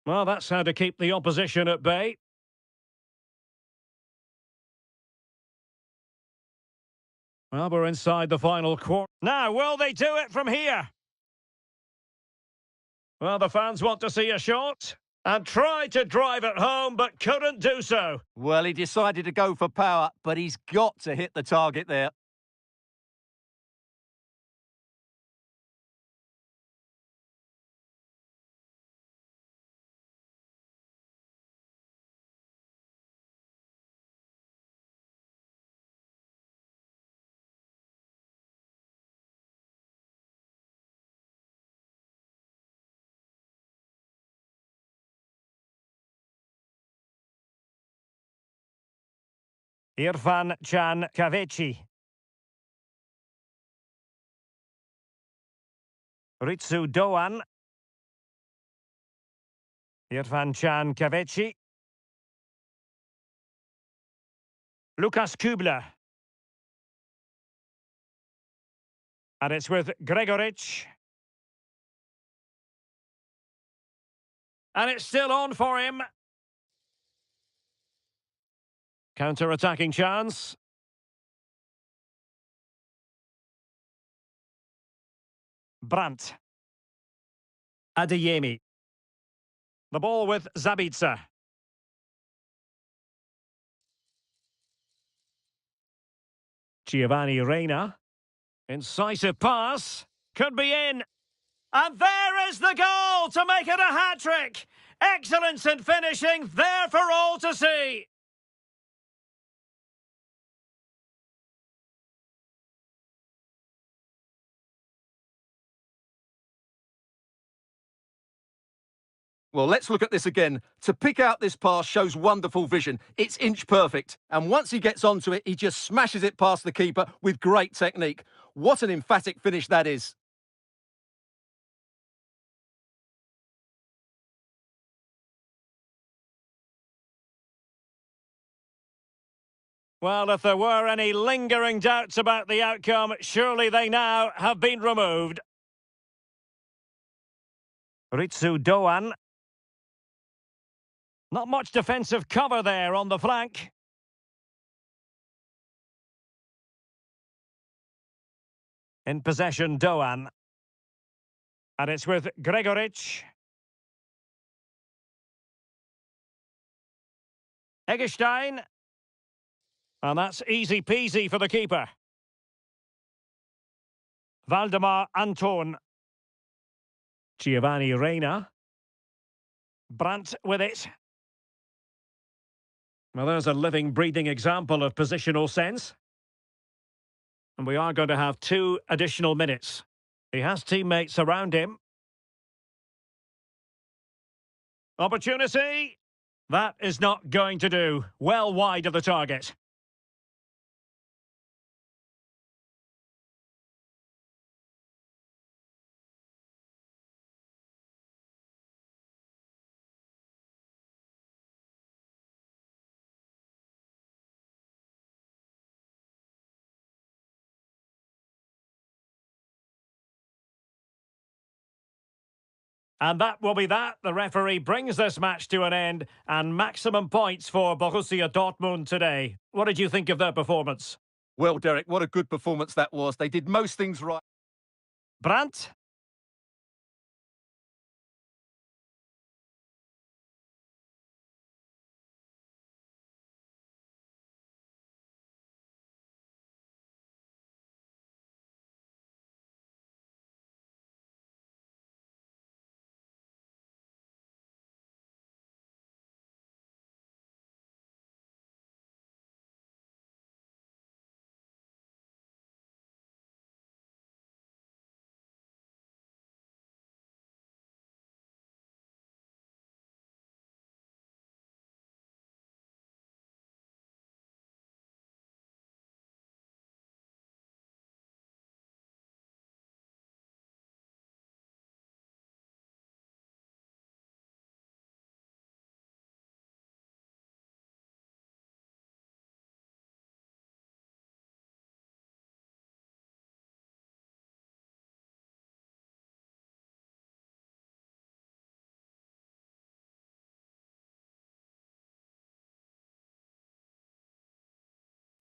Well, that's how to keep the opposition at bay. Well, we're inside the final quarter. Now, will they do it from here? Well, the fans want to see a shot and tried to drive it home, but couldn't do so. Well, he decided to go for power, but he's got to hit the target there. Irfan Can Kavechi. Ritsu Doan. Irfan Can Kavechi. Lukas Kubler. And it's with Gregoric. And it's still on for him. Counter-attacking chance. Brandt. Adeyemi. The ball with Zabitzer. Giovanni Reina. Incisive pass. Could be in. And there is the goal to make it a hat-trick. Excellence in finishing, there for all to see. Well, let's look at this again. To pick out this pass shows wonderful vision. It's inch perfect. And once he gets onto it, he just smashes it past the keeper with great technique. What an emphatic finish that is. Well, if there were any lingering doubts about the outcome, surely they now have been removed. Ritsu Doan. Not much defensive cover there on the flank. In possession, Doan. And it's with Gregoric. Eggestein. And that's easy peasy for the keeper. Valdemar Anton. Giovanni Reina. Brandt with it. Well, there's a living, breathing example of positional sense. And we are going to have 2 additional minutes. He has teammates around him. Opportunity. That is not going to do. Well wide of the target. And that will be that. The referee brings this match to an end and maximum points for Borussia Dortmund today. What did you think of their performance? Well, Derek, what a good performance that was. They did most things right. Brandt?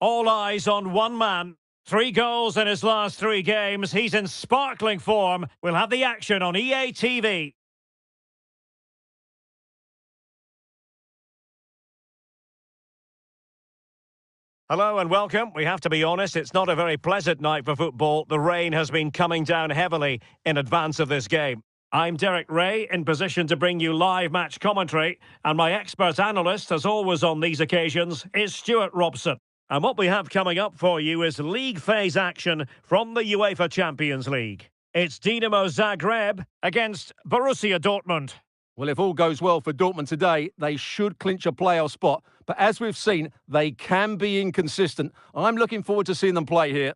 All eyes on one man. 3 goals in his last 3 games. He's in sparkling form. We'll have the action on EA TV. Hello and welcome. We have to be honest, it's not a very pleasant night for football. The rain has been coming down heavily in advance of this game. I'm Derek Ray, in position to bring you live match commentary, and my expert analyst, as always on these occasions, is Stuart Robson. And what we have coming up for you is league phase action from the UEFA Champions League. It's Dinamo Zagreb against Borussia Dortmund. Well, if all goes well for Dortmund today, they should clinch a playoff spot. But as we've seen, they can be inconsistent. I'm looking forward to seeing them play here.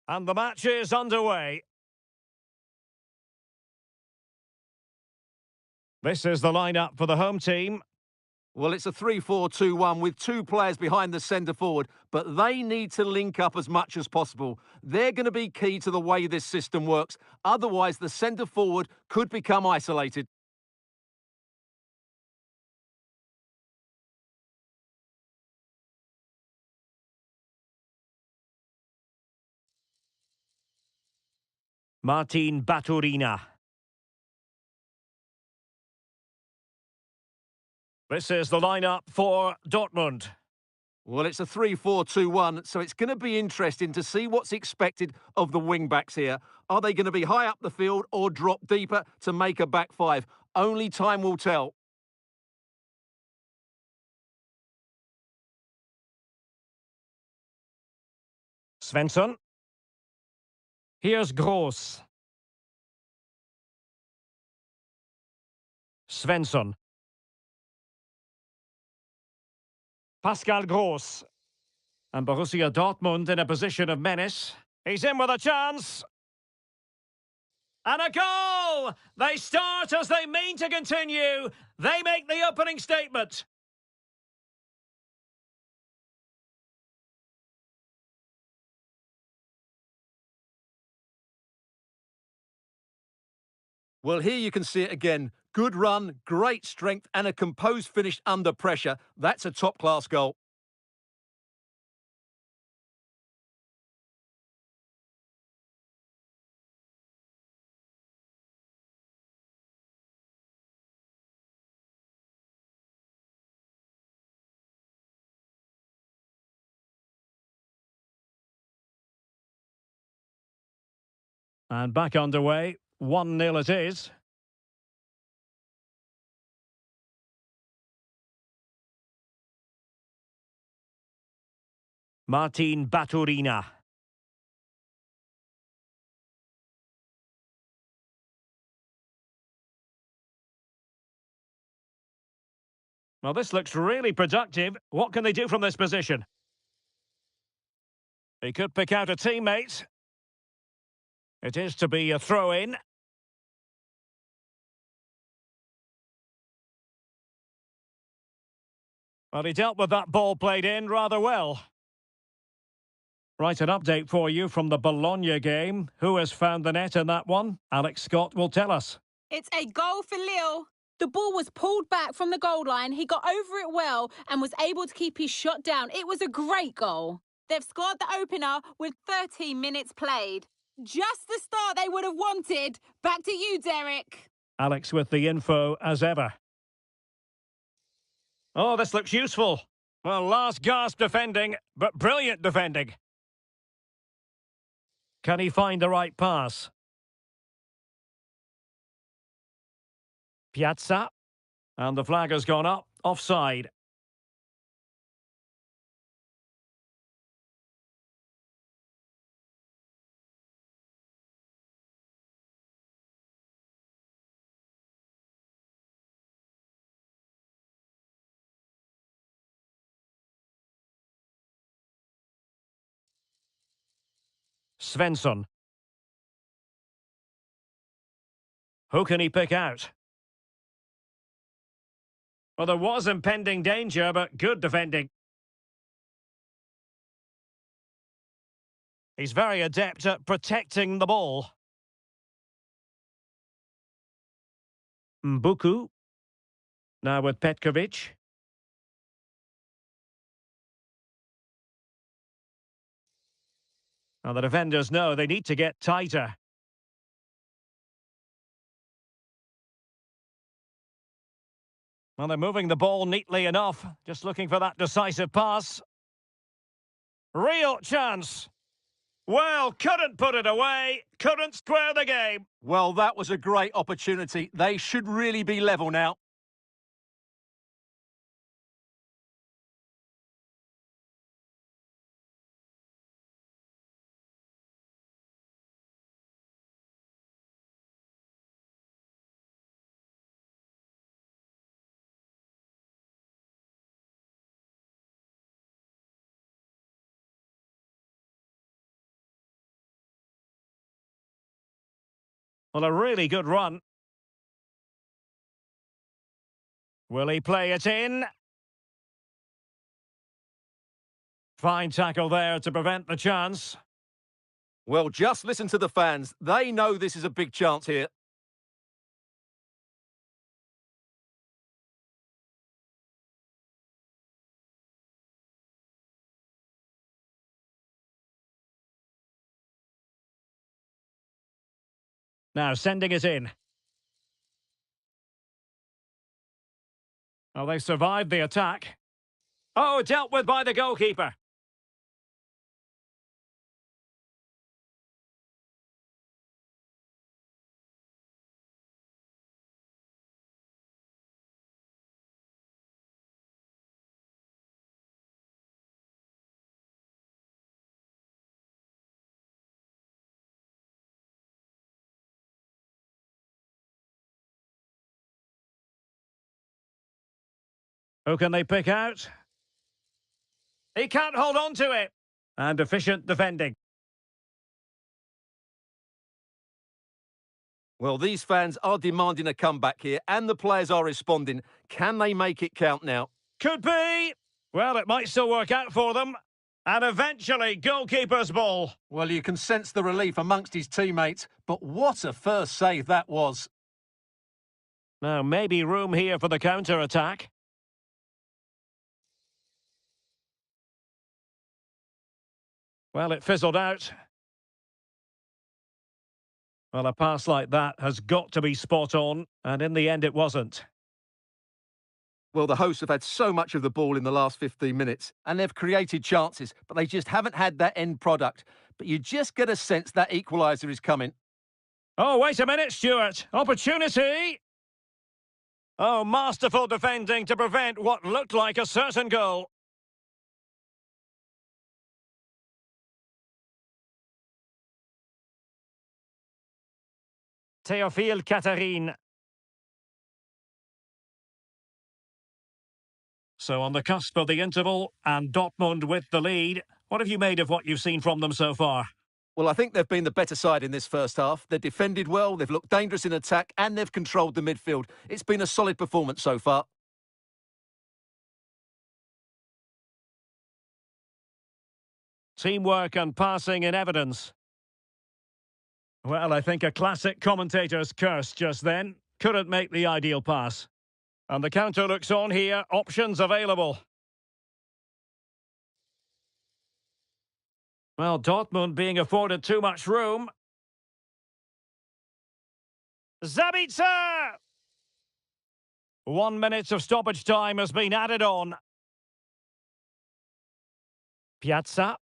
And the match is underway. This is the lineup for the home team. Well, it's a 3-4-2-1 with 2 players behind the centre forward, but they need to link up as much as possible. They're going to be key to the way this system works. Otherwise, the centre forward could become isolated. Martin Baturina. This is the lineup for Dortmund. Well, it's a 3-4-2-1, so it's going to be interesting to see what's expected of the wing-backs here. Are they going to be high up the field or drop deeper to make a back 5? Only time will tell. Svensson. Here's Gross. Svensson. Pascal Gross. And Borussia Dortmund in a position of menace. He's in with a chance. And a goal! They start as they mean to continue. They make the opening statement. Well, here you can see it again. Good run, great strength, and a composed finish under pressure. That's a top-class goal. And back underway. 1-0 it is. Martin Baturina. Well, this looks really productive. What can they do from this position? He could pick out a teammate. It is to be a throw-in. Well, he dealt with that ball played in rather well. Right, an update for you from the Bologna game. Who has found the net in that one? Alex Scott will tell us. It's a goal for Lille. The ball was pulled back from the goal line. He got over it well and was able to keep his shot down. It was a great goal. They've scored the opener with 13 minutes played. Just the start they would have wanted. Back to you, Derek. Alex with the info as ever. Oh, this looks useful. Well, last gasp defending, but brilliant defending. Can he find the right pass? Piazza. And the flag has gone up. Offside. Svensson. Who can he pick out? Well, there was impending danger, but good defending. He's very adept at protecting the ball. Mbuku. Now with Petkovic. Well, the defenders know they need to get tighter. Well, they're moving the ball neatly enough. Just looking for that decisive pass. Real chance. Well, couldn't put it away. Couldn't square the game. Well, that was a great opportunity. They should really be level now. Well, a really good run. Will he play it in? Fine tackle there to prevent the chance. Well, just listen to the fans. They know this is a big chance here. Now sending it in. Oh, they survived the attack. Oh, dealt with by the goalkeeper. Who can they pick out? He can't hold on to it. And efficient defending. Well, these fans are demanding a comeback here, and the players are responding. Can they make it count now? Could be. Well, it might still work out for them. And eventually, goalkeeper's ball. Well, you can sense the relief amongst his teammates, but what a first save that was. Now, maybe room here for the counter-attack. Well, it fizzled out. Well, a pass like that has got to be spot on, and in the end it wasn't. Well, the hosts have had so much of the ball in the last 15 minutes, and they've created chances, but they just haven't had that end product. But you just get a sense that equaliser is coming. Oh, wait a minute, Stuart. Opportunity! Oh, masterful defending to prevent what looked like a certain goal. Théophile Catherine. So on the cusp of the interval, and Dortmund with the lead. What have you made of what you've seen from them so far? Well, I think they've been the better side in this first half. They've defended well, they've looked dangerous in attack, and they've controlled the midfield. It's been a solid performance so far. Teamwork and passing in evidence. Well, I think a classic commentator's curse just then. Couldn't make the ideal pass. And the counter looks on here. Options available. Well, Dortmund being afforded too much room. Zabitzer! 1 minute of stoppage time has been added on. Piazza.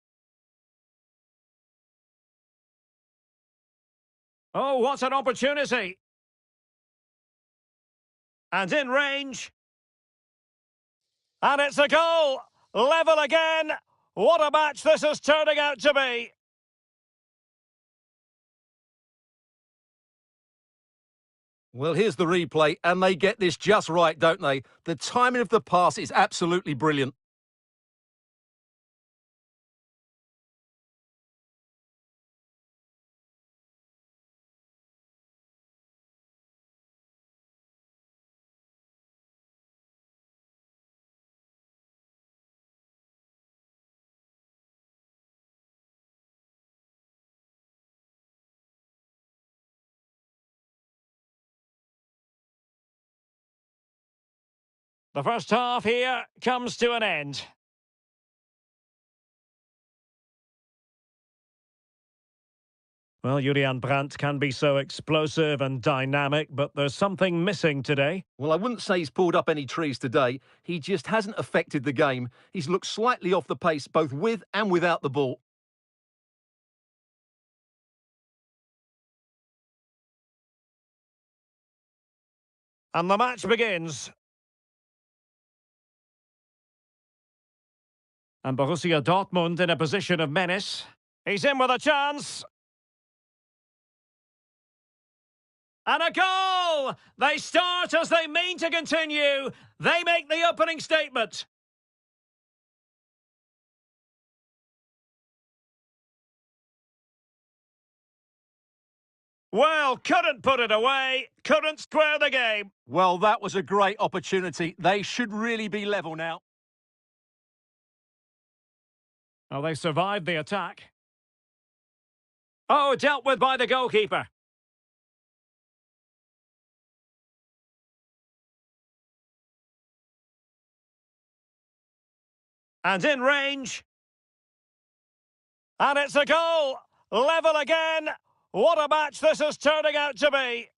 Oh, what an opportunity! And in range. And it's a goal! Level again! What a match this is turning out to be! Well, here's the replay, and they get this just right, don't they? The timing of the pass is absolutely brilliant. The first half here comes to an end. Well, Julian Brandt can be so explosive and dynamic, but there's something missing today. Well, I wouldn't say he's pulled up any trees today. He just hasn't affected the game. He's looked slightly off the pace, both with and without the ball. And the match begins. And Borussia Dortmund in a position of menace. He's in with a chance. And a goal! They start as they mean to continue. They make the opening statement. Well, couldn't put it away, couldn't square the game. Well, that was a great opportunity. They should really be level now. Oh, they survived the attack. Oh, dealt with by the goalkeeper. And in range. And it's a goal! Level again! What a match this is turning out to be!